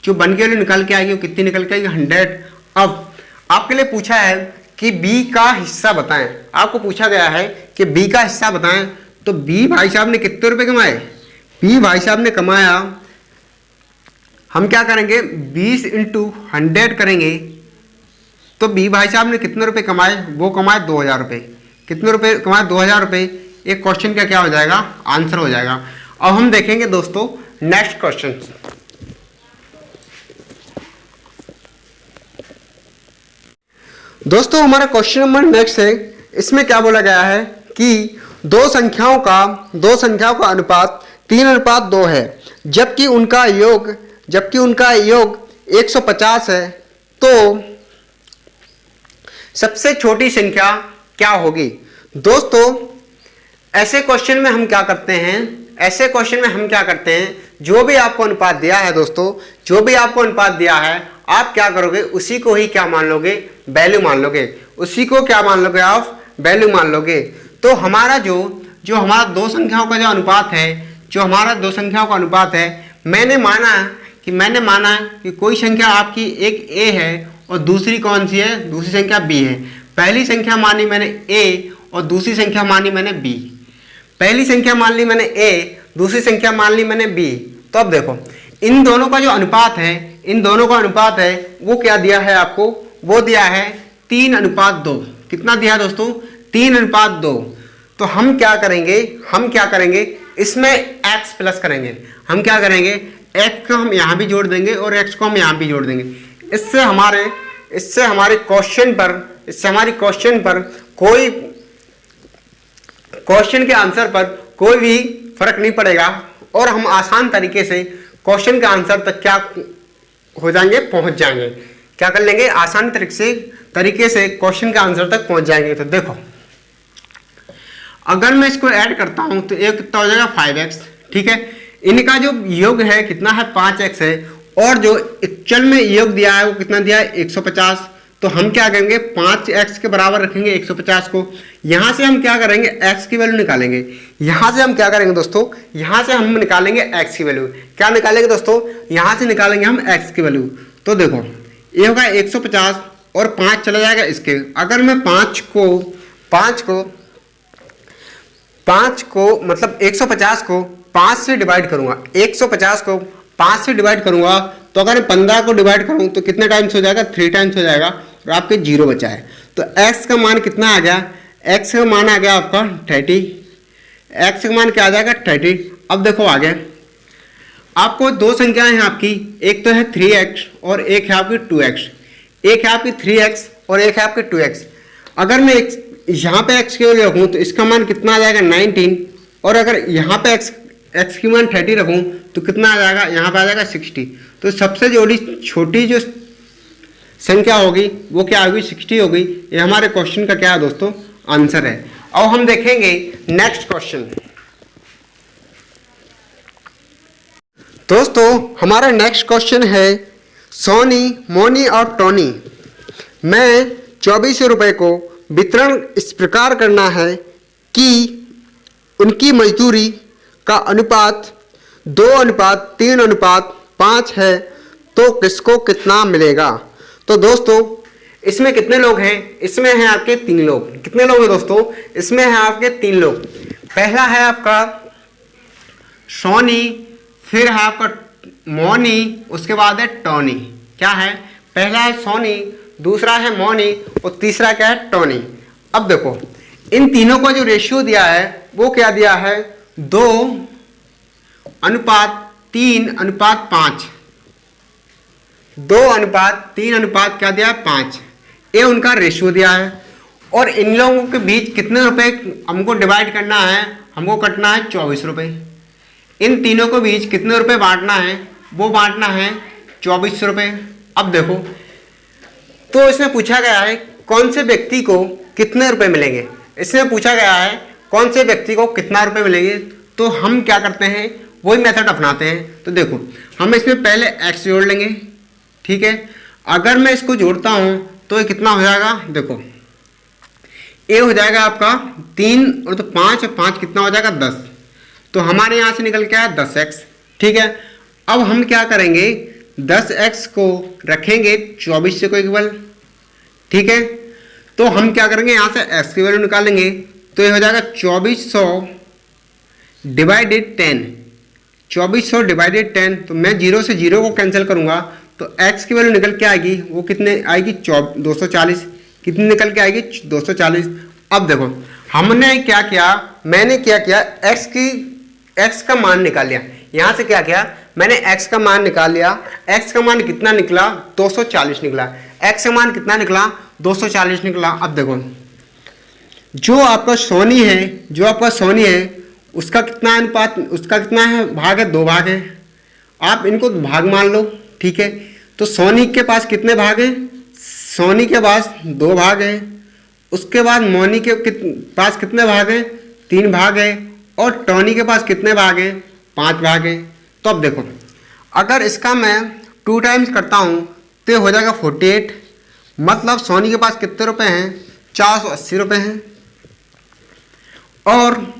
जो 1 की वैल्यू निकल के आएगी वो कितनी निकल के आएगी 100। अब आपके लिए पूछा है कि B का हिस्सा बताएं, आपको पूछा गया है कि B का हिस्सा बताएं, तो B भाई साहब ने कितने रुपए कमाए, B भाई साहब ने कमाया, हम क्या करेंगे 20 × 100 करेंगे, तो B भाई साहब ने कितने रुपए कमाए, वो कमाए 2000 रुपये। कितने रुपए कमाए 2000 रुपये। एक क्वेश्चन का क्या हो जाएगा, आंसर हो जाएगा। अब हम देखेंगे दोस्तों नेक्स्ट क्वेश्चन। दोस्तों हमारा क्वेश्चन नंबर नेक्स्ट है, इसमें क्या बोला गया है कि दो संख्याओं का अनुपात 3:2 है, जबकि उनका योग 150 है, तो सबसे छोटी संख्या क्या होगी। दोस्तों ऐसे क्वेश्चन में हम क्या करते हैं, जो भी आपको अनुपात दिया है दोस्तों, जो भी आपको अनुपात दिया है आप क्या करोगे, उसी को ही क्या मान लोगे, वैल्यू मान लोगे, उसी को क्या मान लोगे आप, वैल्यू मान लोगे। तो हमारा जो हमारा दो संख्याओं का जो अनुपात है, मैंने माना कि कोई संख्या आपकी एक A है और दूसरी कौन सी है, दूसरी संख्या B है। पहली संख्या मानी मैंने A और दूसरी संख्या मानी मैंने B। पहली संख्या मान ली मैंने A, दूसरी संख्या मान ली मैंने B। तो अब देखो इन दोनों का जो अनुपात है वो क्या दिया है आपको, वो दिया है 3:2। कितना दिया है दोस्तों, 3:2। तो हम क्या करेंगे, इसमें x प्लस करेंगे। हम क्या करेंगे, x को हम यहाँ भी जोड़ देंगे और x को हम यहाँ भी जोड़ देंगे। इससे हमारे क्वेश्चन पर कोई क्वेश्चन के आंसर पर कोई भी फर्क नहीं पड़ेगा, और हम आसान तरीके से क्वेश्चन के आंसर तक क्या हो जाएंगे, पहुंच जाएंगे। क्या कर लेंगे, आसान तरीके से क्वेश्चन के आंसर तक पहुंच जाएंगे। तो देखो अगर मैं इसको ऐड करता हूं तो एक कितना हो जाएगा 5x, ठीक है। इनका जो योग है कितना है 5x है, और जो एक्चुअल में योग दिया है वो कितना दिया है 150। तो हम क्या करेंगे 5x के बराबर रखेंगे 150 को। यहाँ से हम क्या करेंगे, x की वैल्यू निकालेंगे। यहाँ से हम क्या करेंगे दोस्तों, यहाँ से हम निकालेंगे x की वैल्यू। क्या निकालेंगे दोस्तों, यहाँ से निकालेंगे हम x की वैल्यू। तो देखो ये होगा 150 और 5 चला जाएगा इसके। अगर मैं 5 को मतलब 150 को 5 से डिवाइड करूंगा, 150 को 5 से डिवाइड करूंगा, तो अगर मैं 15 को डिवाइड करूं तो कितने टाइम्स हो जाएगा, 3 टाइम्स हो जाएगा, और आपके 0 बचा है। तो x का मान कितना आ गया, x का मान आ गया आपका 30। x का मान क्या आ जाएगा 30। अब देखो आगे आपको दो संख्याएं हैं आपकी, एक तो है 3x और एक है आपकी 2x। एक है आपकी 3x और एक है आपकी 2x। अगर मैं यहाँ पे x की वैल्यू रखूँ तो इसका मान कितना आ जाएगा 19, और अगर यहाँ पे x की मान 30 रखूँ तो कितना आ जाएगा, यहाँ पे आ जाएगा 60। तो सबसे छोटी जो संख्या होगी वो क्या होगी, 60 होगी। ये हमारे क्वेश्चन का क्या है दोस्तों, आंसर है। अब हम देखेंगे नेक्स्ट क्वेश्चन। दोस्तों हमारा नेक्स्ट क्वेश्चन है, सोनी, मोनी और टोनी में 2400 रुपये को वितरण इस प्रकार करना है कि उनकी मजदूरी का अनुपात 2:3:5 है, तो किसको कितना मिलेगा। तो दोस्तों इसमें कितने लोग हैं, इसमें हैं आपके 3 लोग। कितने लोग हैं दोस्तों, इसमें हैं आपके 3 लोग। पहला है आपका सोनी, फिर है आपका मोनी, उसके बाद है टोनी। क्या है, पहला है सोनी, दूसरा है मोनी और तीसरा क्या है, टोनी। अब देखो इन तीनों का जो रेशियो दिया है वो क्या दिया है, 2 2:3:5, 2:3:5 क्या दिया है 5, ये उनका रेशियो दिया है। और इन लोगों के बीच कितने रुपए हमको डिवाइड करना है, हमको कटना है 24 रुपये। इन तीनों के बीच कितने रुपए बांटना है, वो बांटना है 24 रुपये। अब देखो, तो इसमें पूछा गया है कौन से व्यक्ति को कितने रुपए मिलेंगे, इसमें पूछा गया है कौन से व्यक्ति को कितना रुपए मिलेंगे। तो हम क्या करते हैं, वही मेथड अपनाते हैं। तो देखो, हम इसमें पहले x जोड़ लेंगे, ठीक है। अगर मैं इसको जोड़ता हूँ तो ये कितना हो जाएगा, देखो ये हो जाएगा आपका 3 और तो 5 और 5 कितना हो जाएगा 10। तो हमारे यहाँ से निकल के आया 10x, ठीक है। अब हम क्या करेंगे, 10x को रखेंगे 24 से को इक्वल, ठीक है। तो हम क्या करेंगे, यहाँ से x की वैल्यू निकालेंगे, तो ये हो जाएगा 2400 डिवाइडेड 10, 2400 डिवाइडेड 10। तो मैं 0 से 0 को कैंसिल करूँगा तो x की वैल्यू निकल के आएगी, वो कितने आएगी 240, कितनी निकल के आएगी 240। अब देखो हमने क्या किया, मैंने क्या किया, x का मान निकाल लिया। यहाँ से क्या किया, मैंने x का मान निकाल लिया। x का मान कितना निकला, 240 निकला। x का मान कितना निकला, 240 निकला। अब देखो, जो आपका सोनी है उसका कितना अनुपात, उसका कितना है भाग है, 2 भाग है। आप इनको भाग मान लो, ठीक है। तो सोनी के पास कितने भाग हैं, सोनी के पास 2 भाग है। उसके बाद मोनी के पास कितने भाग हैं, 3 भाग है। और टॉनी के पास कितने भाग हैं, 5 भाग है। तो अब देखो, अगर इसका मैं 2 टाइम्स करता हूँ तो ये हो जाएगा 48। मतलब सोनी के पास कितने रुपए हैं, 480 रुपये हैं। और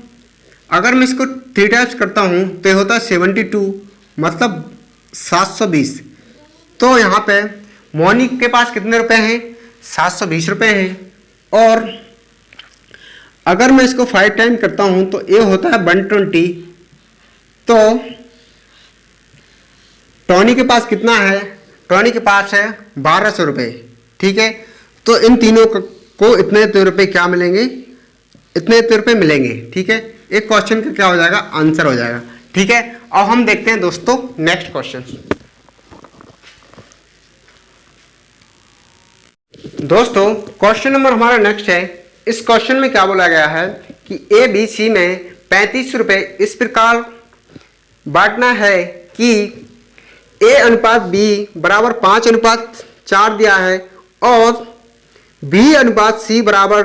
अगर मैं इसको 3 टाइम्स करता हूँ तो ये होता है 72, मतलब 720। तो यहाँ पे मोनी के पास कितने रुपए हैं, 720 रुपये हैं। और अगर मैं इसको 5 टाइम करता हूँ तो ये होता है 120। तो टॉनी के पास कितना है, टॉनी के पास है 1200 रुपये, ठीक है। तो इन तीनों को इतने रुपये क्या मिलेंगे, इतने रुपये मिलेंगे, ठीक है। एक क्वेश्चन का क्या हो जाएगा, आंसर हो जाएगा, ठीक है। अब हम देखते हैं दोस्तों नेक्स्ट क्वेश्चन। दोस्तों क्वेश्चन नंबर हमारा नेक्स्ट है। इस क्वेश्चन में क्या बोला गया है कि ABC में 35 रुपये इस प्रकार बांटना है कि A/B बराबर 5/4 दिया है और B/C बराबर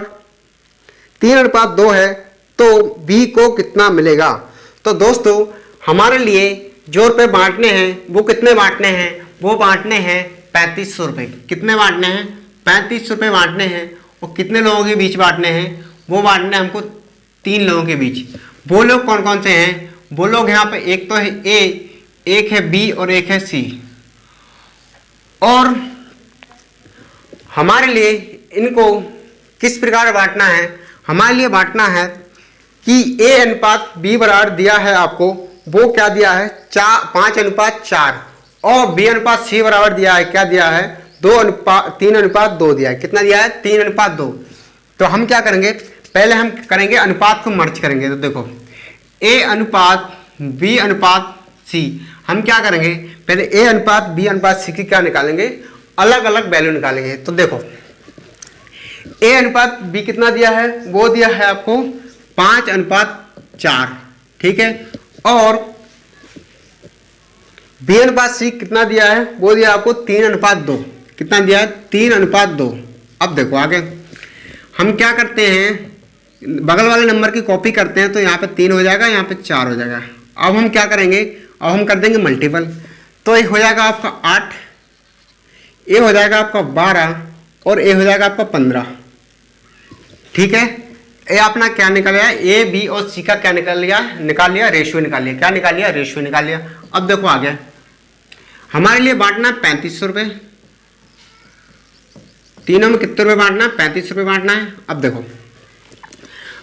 3/2 है। तो B को कितना मिलेगा। तो दोस्तों हमारे लिए जो रुपये बांटने हैं वो कितने बांटने हैं, वो बांटने हैं 3500 रुपये। कितने बांटने हैं, 3500 रुपये बांटने हैं। और कितने लोगों के बीच बांटने हैं, वो बांटने हैं हमको 3 लोगों के बीच। वो लोग कौन कौन से हैं, वो लोग यहाँ पे एक तो है A, एक है B और एक है C। और हमारे लिए इनको किस प्रकार बांटना है, हमारे लिए बांटना है कि A/B बराबर दिया है आपको, वो क्या दिया है 5/4 और B/C बराबर दिया है, क्या दिया है 3/2 दिया है। कितना दिया है, 3/2। तो हम क्या करेंगे, पहले हम करेंगे अनुपात को मर्ज करेंगे। तो देखो A/B/C, हम क्या करेंगे, पहले A/B/C की क्या निकालेंगे, अलग अलग वैल्यू निकालेंगे। तो देखो A/B कितना दिया है, वो दिया है आपको 5/4, ठीक है। और B/C कितना दिया है, वो दिया आपको 3/2। कितना दिया है, 3/2। अब देखो आगे हम क्या करते हैं, बगल वाले नंबर की कॉपी करते हैं। तो यहाँ पे 3 हो जाएगा, यहाँ पे 4 हो जाएगा। अब हम क्या करेंगे, अब हम कर देंगे मल्टीपल। तो ये हो जाएगा आपका 8, ये हो जाएगा आपका 12 और ये हो जाएगा आपका 15, ठीक है। ये अपना क्या निकल गया, A, B और C का क्या निकाल लिया, रेशियो निकाल लिया। क्या निकाल लिया, रेशियो निकाल लिया। अब देखो आगे हमारे लिए बांटना है 3500 रुपये। तीनों में कितने रुपये बांटना है, 35 रुपये बांटना है। अब देखो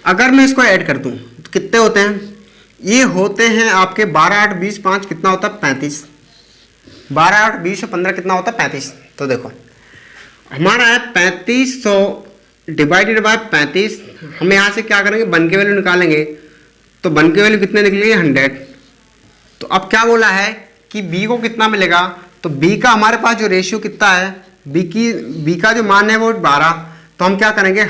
अगर मैं इसको ऐड कर दूं तो कितने होते हैं, ये होते हैं आपके 12, 8, 20, 5 कितना होता है 35। 12, 8, 20 और 15 कितना होता है 35। तो देखो हमारा है 3500 डिवाइडेड बाय 35। हम यहाँ से क्या करेंगे, 1 की वैल्यू निकालेंगे। तो 1 की वैल्यू कितने निकलेगी, 100। तो अब क्या बोला है कि बी को कितना मिलेगा, तो बी का हमारे पास जो रेशियो कितना है, बी का जो मान है वो 12। तो हम क्या करेंगे,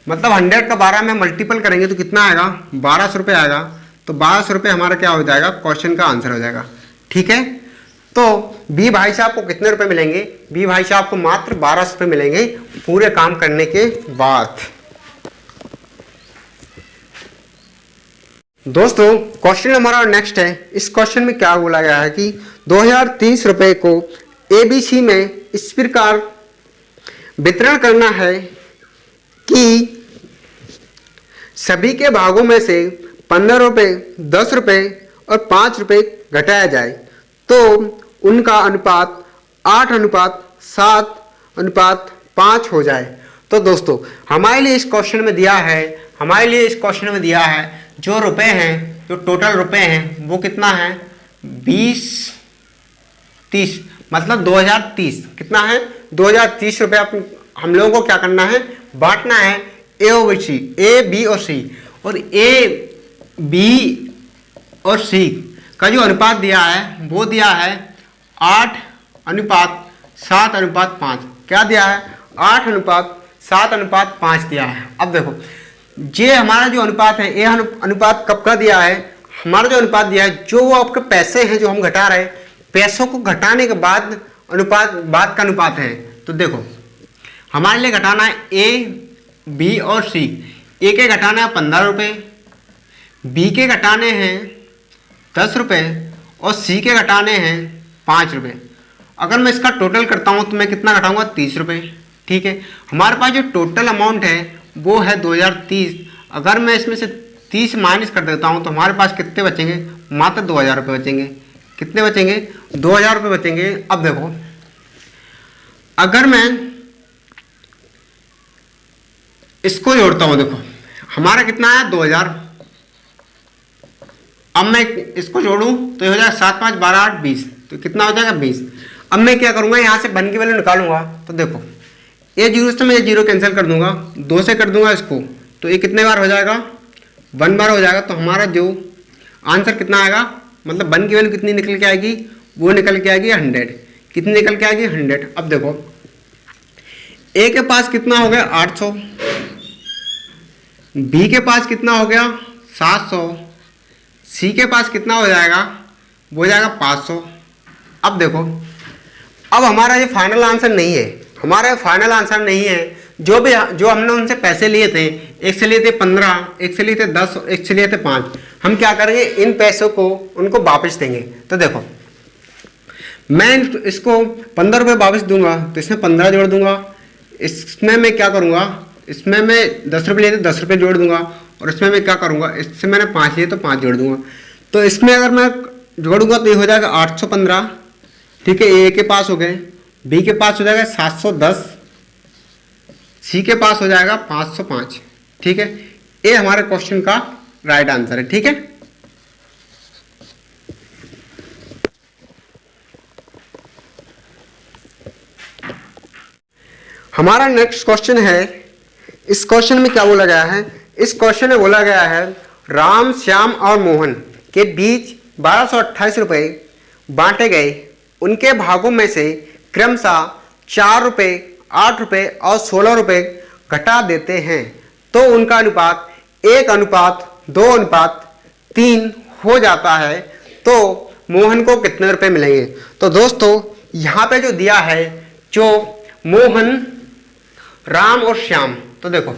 मतलब 100 का 12 में मल्टीपल करेंगे तो कितना आएगा, 1200 रुपये आएगा। तो 1200 रुपये हमारा क्या हो जाएगा, क्वेश्चन का आंसर हो जाएगा। ठीक है, तो बी भाई साहब को कितने रुपए मिलेंगे, बी भाई साहब को मात्र 1200 रुपये मिलेंगे पूरे काम करने के बाद। दोस्तों क्वेश्चन हमारा नेक्स्ट है। इस क्वेश्चन में क्या बोला गया है कि 2030 रुपये को ABC में इस प्रकार वितरण करना है कि सभी के भागों में से 15 रुपये, 10 रुपये और 5 रुपये घटाया जाए तो उनका अनुपात 8:7:5 हो जाए। तो दोस्तों हमारे लिए इस क्वेश्चन में दिया है, जो रुपए हैं, जो टोटल रुपए हैं वो कितना है, 20-30, मतलब 2030 कितना है, 2030 रुपये हम लोगों को क्या करना है, बांटना है ए बी और सी। और ए बी और सी का जो अनुपात दिया है वो दिया है 8:7:5। क्या दिया है, 8:7:5 दिया है। अब देखो ये हमारा जो अनुपात है, ये अनुपात कब का दिया है, हमारा जो अनुपात दिया है, जो वो आपके पैसे हैं जो हम घटा रहे हैं, पैसों को घटाने के बाद बाद का अनुपात है। तो देखो हमारे लिए घटाना है ए बी और सी। ए के घटाना है 15 रुपये, बी के घटाने हैं 10 रुपये और सी के घटाने हैं 5 रुपये। अगर मैं इसका टोटल करता हूँ तो मैं कितना घटाऊंगा, 30 रुपये। ठीक है, हमारे पास जो टोटल अमाउंट है वो है 2030। अगर मैं इसमें से 30 माइनस कर देता हूँ तो हमारे पास कितने बचेंगे, मात्र 2000 रुपये बचेंगे। कितने बचेंगे, 2000 रुपये बचेंगे। अब देखो अगर मैं इसको जोड़ता हूँ, देखो हमारा कितना है 2000। अब मैं इसको जोड़ूं तो ये हो जाएगा 7 5 12 8 20, तो कितना हो जाएगा 20। अब मैं क्या करूंगा, यहाँ से 1 की वैल्यू निकालूंगा। तो देखो ये जीरो से मैं ये जीरो कैंसिल कर दूंगा, 2 से कर दूंगा इसको, तो ये कितने बार हो जाएगा, 1 बार हो जाएगा। तो हमारा जो आंसर कितना आएगा, मतलब 1 की वैल्यू कितनी निकल के आएगी, वो निकल के आएगी 100। कितनी निकल के आएगी, 100। अब देखो ए के पास कितना हो गया 800, बी के पास कितना हो गया 700, सी के पास कितना हो जाएगा, वो हो जाएगा 500। अब देखो अब हमारा ये फाइनल आंसर नहीं है, हमारा फाइनल आंसर नहीं है। जो हमने उनसे पैसे लिए थे, एक से लिए थे 15, एक से लिए थे 10, एक से लिए थे 5, हम क्या करेंगे, इन पैसों को उनको वापस देंगे। तो देखो मैं इसको 15 रुपये वापस दूंगा तो इसमें 15 जोड़ दूंगा, इसमें मैं क्या करूंगा, इसमें मैं 10 रुपये लिए थे 10 रुपये जोड़ दूंगा, और इसमें मैं क्या करूंगा, इससे मैंने 5 लिए तो 5 जोड़ दूंगा। तो इसमें अगर मैं जोड़ूंगा तो ये हो जाएगा 815। ठीक है, ए के पास हो गए, बी के पास हो जाएगा 710, सी के पास हो जाएगा 505। ठीक है, ये हमारे क्वेश्चन का राइट आंसर है। ठीक है, हमारा नेक्स्ट क्वेश्चन है। इस क्वेश्चन में क्या बोला गया है, इस क्वेश्चन में बोला गया है राम, श्याम और मोहन के बीच 1228 रुपये बांटे गए, उनके भागों में से क्रमशः 4 रुपये, 8 रुपये और 16 रुपये घटा देते हैं तो उनका अनुपात 1:2:3 हो जाता है। तो मोहन को कितने रुपए मिलेंगे। तो दोस्तों यहाँ पे जो दिया है, जो मोहन, राम और श्याम, तो देखो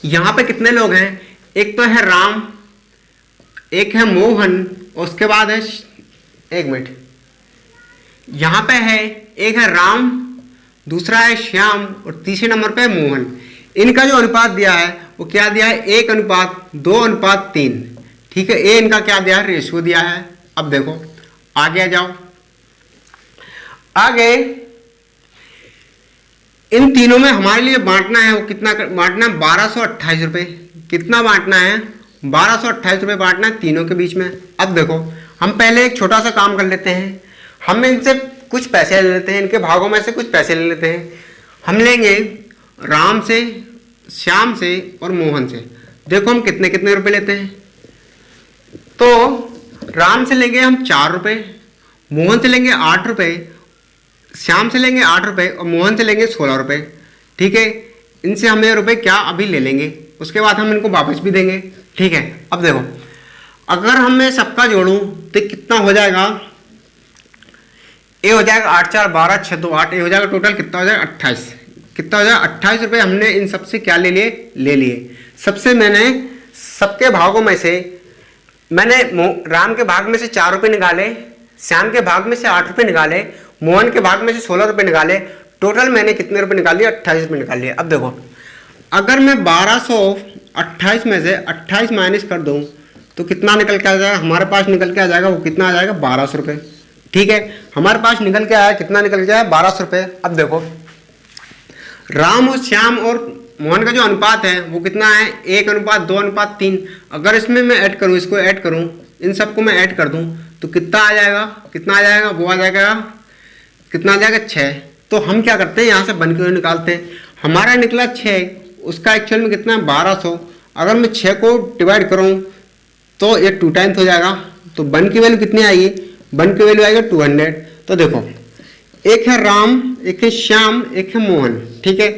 यहाँ पे कितने लोग हैं, एक तो है राम, एक है मोहन, उसके बाद है, एक मिनट, यहाँ पे है एक है राम, दूसरा है श्याम और तीसरे नंबर पे है मोहन। इनका जो अनुपात दिया है वो क्या दिया है, 1:2:3। ठीक है, ये इनका क्या दिया है, रेशियो दिया है। अब देखो आगे आ जाओ, आगे इन तीनों में हमारे लिए बांटना है, वो कितना बांटना है, 1228 रुपये। कितना बांटना है, 1228 रुपये बांटना है तीनों के बीच में। अब देखो हम पहले एक छोटा सा काम कर लेते हैं, हम इनसे कुछ पैसे ले लेते हैं, इनके भागों में से कुछ पैसे ले लेते हैं। हम लेंगे राम से, श्याम से और मोहन से। देखो हम कितने कितने रुपए लेते हैं, तो राम से लेंगे हम 4 रुपये, मोहन से लेंगे 8 रुपये, श्याम से लेंगे 8 रुपये और मोहन से लेंगे 16 रुपये। ठीक है, इनसे हम ये रुपये क्या अभी ले लेंगे, उसके बाद हम इनको वापस भी देंगे। ठीक है, अब देखो अगर हम मैं सबका जोड़ूं तो कितना हो जाएगा, ये हो जाएगा 8 4 12 6 2 8, ये हो जाएगा टोटल कितना हो जाएगा 28। कितना हो जाएगा 28 रुपये। हमने इन सबसे क्या ले लिए। सबसे मैंने सबके भागों में से मैंने राम के भाग में से 4 रुपये निकाले, श्याम के भाग में से 8 रुपये निकाले, मोहन के भाग में से 16 रुपये निकाले। टोटल मैंने कितने रुपये निकाल लिए, 28 रुपये निकाल लिए। अब देखो अगर मैं 1228 में से 28 माइनस कर दूं तो कितना निकल के आ जाएगा, हमारे पास निकल के आ जाएगा, वो कितना आ जाएगा 1200 रुपये। ठीक है, हमारे पास निकल के आया, कितना निकल के आया 1200 रुपये। अब देखो राम और श्याम और मोहन का जो अनुपात है वो कितना है, 1:2:3। अगर इसमें मैं ऐड करूँ, इसको ऐड करूँ, इन सबको मैं ऐड कर दूँ तो कितना आ जाएगा, वो आ जाएगा कितना आ जाएगा 6। तो हम क्या करते हैं, यहाँ से बन के निकालते हैं। हमारा निकला 6, उसका एक्चुअल में कितना है 1200। अगर मैं 6 को डिवाइड करूँ तो ये 2 टाइम्स हो जाएगा, तो बन की वैल्यू कितनी आएगी, बन की वैल्यू आएगा 200। तो देखो एक है राम, एक है श्याम, एक है मोहन। ठीक है,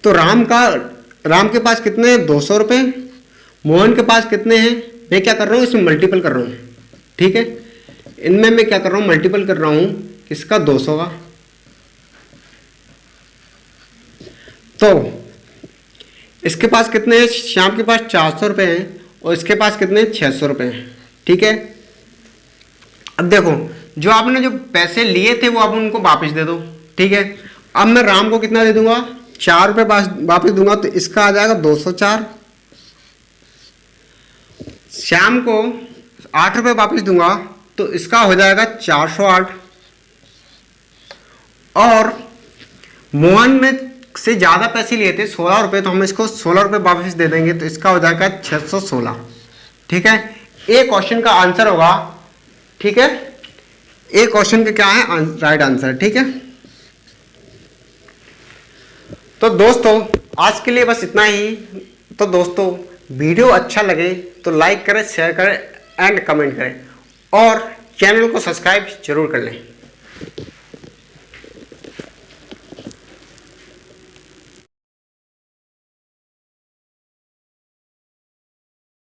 तो राम के पास कितने हैं 200 रुपये, मोहन के पास कितने हैं, मैं क्या कर रहा हूँ इसमें मल्टीपल कर रहा हूँ। ठीक है, इनमें मैं क्या कर रहा हूँ मल्टीपल कर रहा हूँ किसका 200 का। तो इसके पास कितने हैं, श्याम के पास 400 रुपये हैं और इसके पास कितने हैं 600 रुपये हैं। ठीक है, अब देखो जो आपने जो पैसे लिए थे वो आप उनको वापस दे दो। ठीक है, अब मैं राम को कितना दे दूंगा, 4 रुपये वापस दूंगा, तो इसका आ जाएगा 204। श्याम को 8 रुपये वापस दूंगा तो इसका हो जाएगा 408। और मोहन में से ज़्यादा पैसे लिए थे 16 रुपये, तो हम इसको 16 रुपये वापस दे देंगे, तो इसका हो जाएगा 616। ठीक है, एक क्वेश्चन का आंसर होगा। ठीक है, एक क्वेश्चन का क्या है राइट आंसर। ठीक है, तो दोस्तों आज के लिए बस इतना ही। तो दोस्तों वीडियो अच्छा लगे तो लाइक करें, शेयर करें एंड कमेंट करें और चैनल को सब्सक्राइब जरूर कर लें।